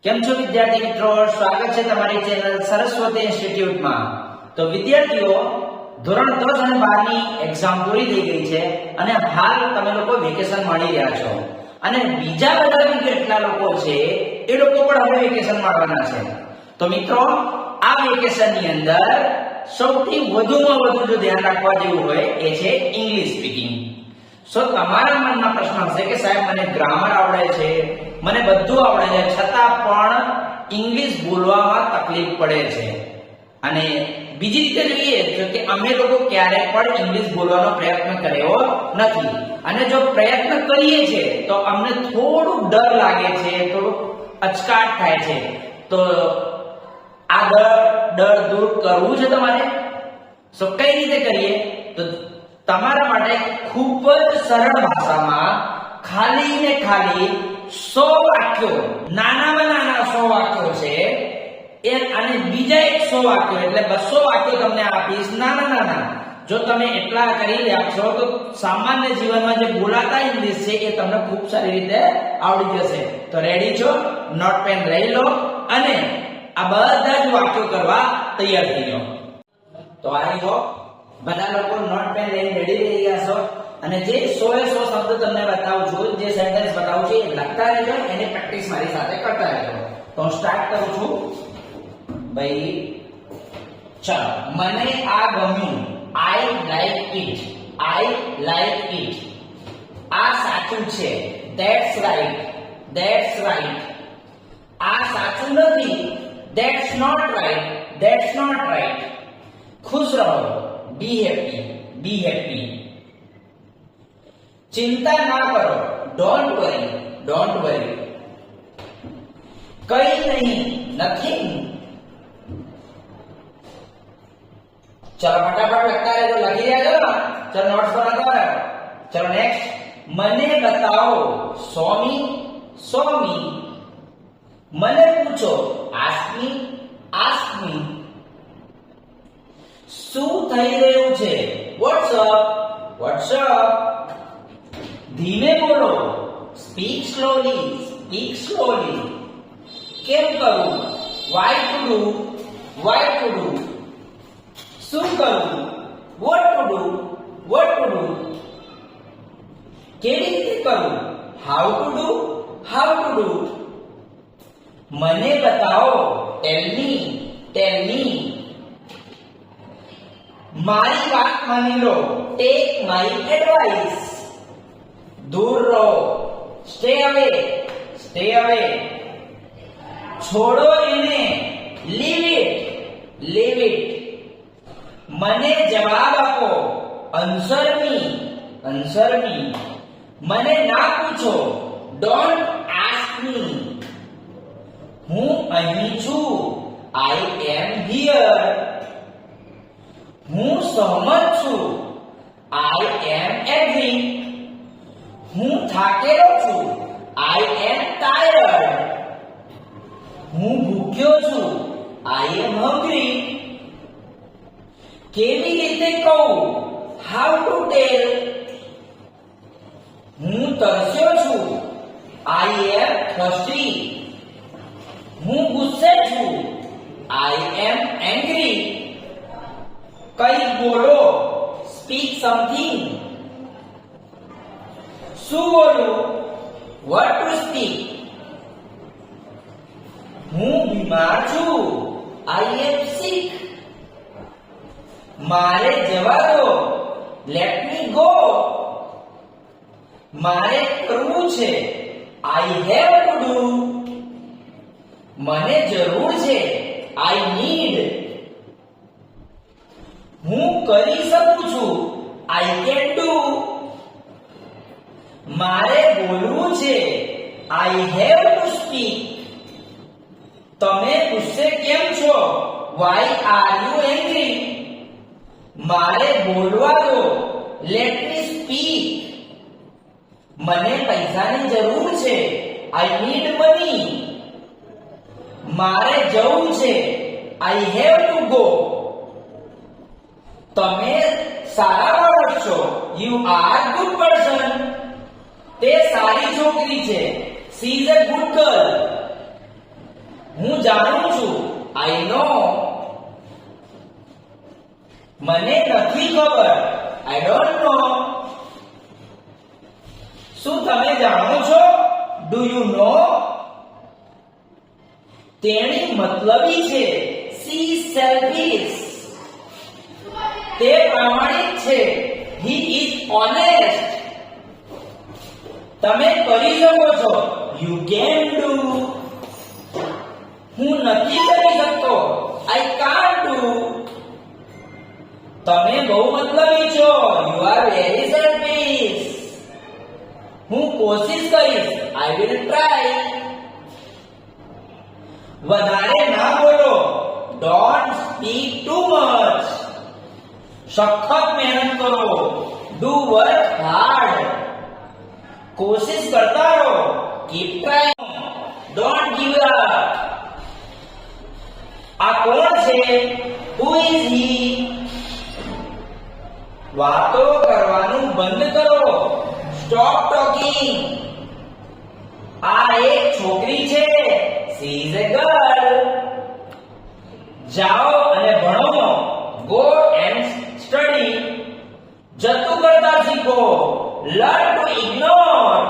કેમ છો વિદ્યાર્થી મિત્રો, સ્વાગત છે તમારી ચેનલ સરસ્વતી ઇન્સ્ટિટ્યૂટમાં। તો વિદ્યાર્થીઓ, ધોરણ 10 અને 12 ની એક્ઝામ પૂરી થઈ ગઈ છે અને હાલ તમે લોકો વેકેશન માણી રહ્યા છો અને બીજા બધા કેટલા લોકો છે એ લોકો પણ હવે વેકેશન માણવાના છે। તો મિત્રો, આ વેકેશનની અંદર સૌથી વધુમાં વધુ જો ધ્યાન રાખવા જેવું હોય એ છે ઇંગ્લિશ સ્પીકિંગ। સો તમારા મનમાં પ્રશ્ન હશે કે સાહેબ મને ગ્રામર આવડે છે, મને બધું આવડે છે, છતાં પણ ઇંગ્લિશ બોલવામાં તકલીફ પડે છે। અને બીજી રીતે જોઈએ તો કે અમે લોકો ક્યારેય પણ ઇંગ્લિશ બોલવાનો પ્રયત્ન કર્યો નથી અને જો પ્રયત્ન કરીએ છીએ તો અમને થોડું ડર લાગે છે, થોડું અચકાટ થાય છે। તો આ ડર દૂર કરવું છે તમારે। સો કઈ રીતે કરીએ? તો તમારા માટે ખૂબ જ સરળ ભાષામાં ખાલી ને ખાલી 100 વાક્યો, નાનામાં નાના 100 વાક્યો છે એ, અને બીજા 100 વાક્યો એટલે 200 વાક્યો તમને આપીશ નાના નાના। જો તમે એટલા કરી લેશો તો સામાન્ય જીવનમાં જે બોલાતા ઇંગ્લિશ છે એ તમને ખૂબ સારી રીતે આવડી જશે। તો રેડી છો? નોટ પેન લઈ લો અને આ બધા જ વાક્યો કરવા તૈયાર થઈ જાઓ। તો આઈ હોપ બધા લોકો નોટ પેન લઈને રેડી થઈ ગયા છો અને જે 100 એ 100 શબ્દ તમને બતાવું છું, જે સેન્ટેન્સ બતાવું છું એ લખતા રહેજો, એની પ્રેક્ટિસ મારી સાથે કરતા રહેજો। તો હું સ્ટાર્ટ કરું છું ભાઈ। ચાલો, મને આ ગમ્યું, I like it, I like it. આ સાચું છે, ધેટ્સ રાઈટ, ધેટ્સ રાઈટ। આ સાચું નથી, that's not right, that's not right. ખુશ રહો, બી હેપી, બી હેપી। चिंता ना करो, डोंट वरी, डोंट वरी। कई नहीं, नथिंग। चलो फटाफट लगता है तो लगी रहा चलो। चलो नोट्स बनाता है। चलो नेक्स्ट, मने बताओ, स्वामी, स्वामी। मने पूछो, आस्क मी, आस्क मी। શું થઈ રહ્યું છે? What's up, what's up। ધીમે બોલો, સ્પીક સ્લોલી, સ્પીક સ્લોલી। કેમ કરું? why to do, why to do। શું કરું? what to do, what to do। કેવી રીતે કરું? how to do, how to do। મને બતાવો, tell me, tell me। મારી વાત માની લો, ટેક માય એડવાઇસ। दूर रहो, स्टे अवे, स्टे अवे। छोड़ो इन्हें, लीव इट, लीव इट। मने जवाब आपो, आंसर मी, आंसर मी। मने ना पूछो, डोंट आस्क मी। हूँ અહીં છું, I am here। हूँ सहमत છું, I am agree। હું થાકેલો છું, I am tired। હું ભૂખ્યો છું, I am hungry। કેવી રીતે કહું? how to tell। હું તરસ્યો છું, I am thirsty। હું ગુસ્સે છું, I am angry। કંઈક બોલો, speak something। શું બોલું? what to speak। હું બીમાર છું, I am sick। મારે જવા દો, let me go। મારે કરવું છે, I have to do। મને જરૂર છે, I need। હું કરી શકું છું, I can do। મારે બોલવું છે, I have to speak। તમે ગુસ્સે કેમ છો? why are you angry। મારે બોલવા દો, let me speak। મને પૈસાની જરૂર છે, I need money। મારે જવું છે, I have to go। તમે સારા માણસ છો, you are good person। તે સારી છોકરી છે, she is a good girl। હું જાણું છું. I know. મને નથી ખબર. I don't know. શું તમે જાણો છો? Do you know? તેણી મતલબી છે. She is selfish. તે પ્રામાણિક છે. He is honest. તમે કરી શકો છો. You can do. હું નથી કરી શકતો. I can't do. તમે બહુ મતલબી છો. You are very selfish. હું કોશિશ કરીશ. I will try. વધારે ના બોલો. Don't speak too much. સખત મહેનત કરો. Do work hard. કોશિશ કરતા રહો. Keep trying. Don't give up. આ કોણ છે? Who is he? વાતો કરવાનું બંધ કરો. Stop talking. આ એક છોકરી છે. She is a girl. જાઓ અને ભણો. Go and study. જતું કરતા શીખો. Learn to ignore.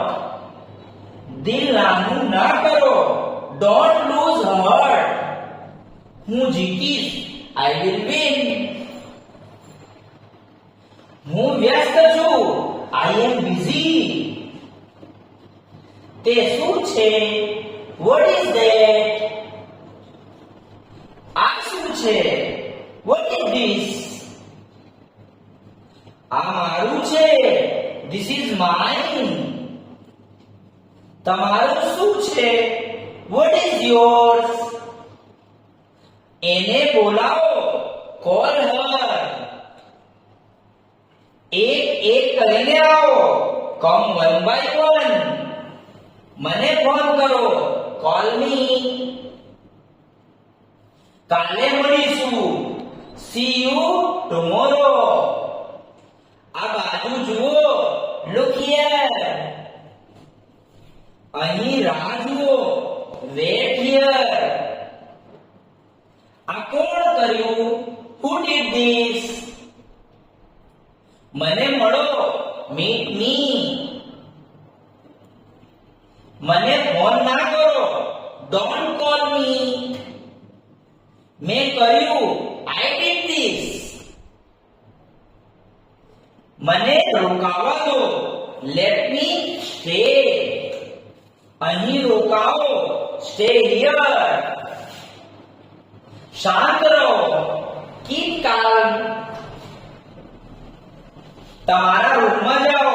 દિલ નાનું ના કરો. Don't lose heart. હું જીતીશ. I will win. હું વ્યસ્ત છું. I am busy. તે શું છે? What is that? આ શું છે? What is this? આ મારું છે. This is mine. તમારું શું છે? What is yours? એને બોલાવો. Call her. એક એક કરીને આવો. Come one by one. મને ફોન કરો. Call me. કાલે મળીશું. See you tomorrow. આ બાજુ જુઓ. Look here. અહીં રાહ જુઓ. Wait here. આ કોણ કર્યું? Who did this? મને મળો. Meet me. મને ફોન ના કરો. Don't call me. મેં કર્યું. I did this. મને રોકાવા દો. Let me stay. અહીં રોકાવો. Stay here. શાંત રહો. Keep calm. તમારા રૂમમાં જાઓ.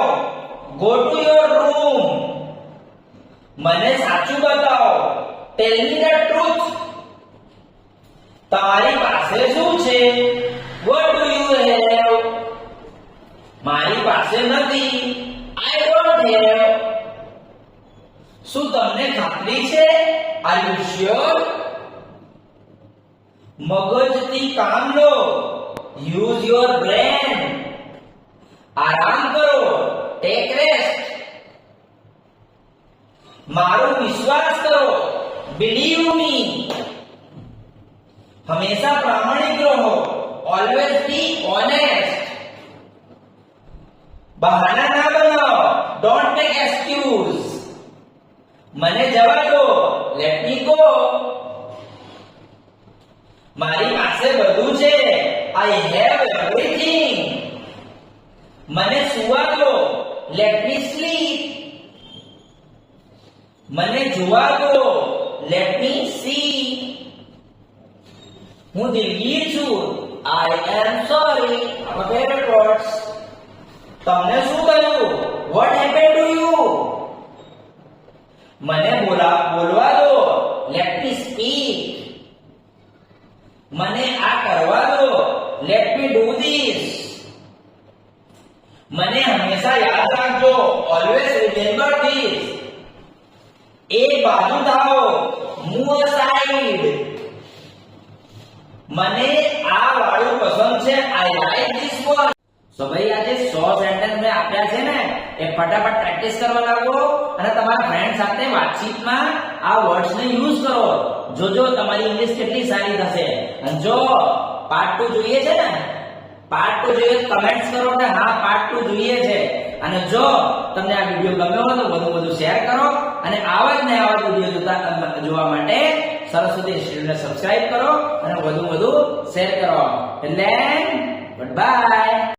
Go to your room. મને સાચું બતાવો. Tell me the truth. તમારી પાસે શું છે? What do you have? મારી પાસે નથી. I don't have. શું તમને ખાતરી છે? Are you sure? મગજથી કામ લો. Use your brain. આરામ કરો. Take rest. મારો વિશ્વાસ કરો. Believe me. હંમેશા પ્રામાણિક રહો. Always be honest. બહાના ના બનાવો. Don't make excuse. મને જવા દો. Let me go. મારી પાસે બધું છે. I have everything. મને સુવા દો. Let me sleep. મને જોવા દો. Let me see. હું દિલગીર છું. I am sorry. Our favorite words. તમને શું થયું? What happened to you? મને બોલવા દો. Let me speak. મને આ કરવા દો. Let me do this. મને હંમેશા યાદ રાખજો. Always remember this. એક બાજુ થાઓ. Move aside. મને આ વાળું પસંદ છે. I like this one. તો ભાઈ આજે 100 સેન્ટેન્સ મેં આપ્યા છે ને, એ ફટાફટ પ્રેક્ટિસ કરવા લાગો અને તમારા ફ્રેન્ડ સાથે વાતચીતમાં આ વર્ડ્સને યુઝ કરો. જોજો તમારી ઇંગ્લિશ કેટલી સારી થશે. અને જો પાર્ટ 2 જોઈએ છે ને, પાર્ટ 2 જોઈએ કમેન્ટ્સ કરો કે હા પાર્ટ 2 જોઈએ છે. અને જો તમને આ વિડિયો ગમ્યો હોય તો વધુ શેર કરો અને આવા જ ને આવા વિડિયો જોવા માટે સરસ્વતી ઇન્સ્ટિટ્યૂટને સબસ્ક્રાઇબ કરો અને વધુ શેર કરો. એટલે ગુડ બાય.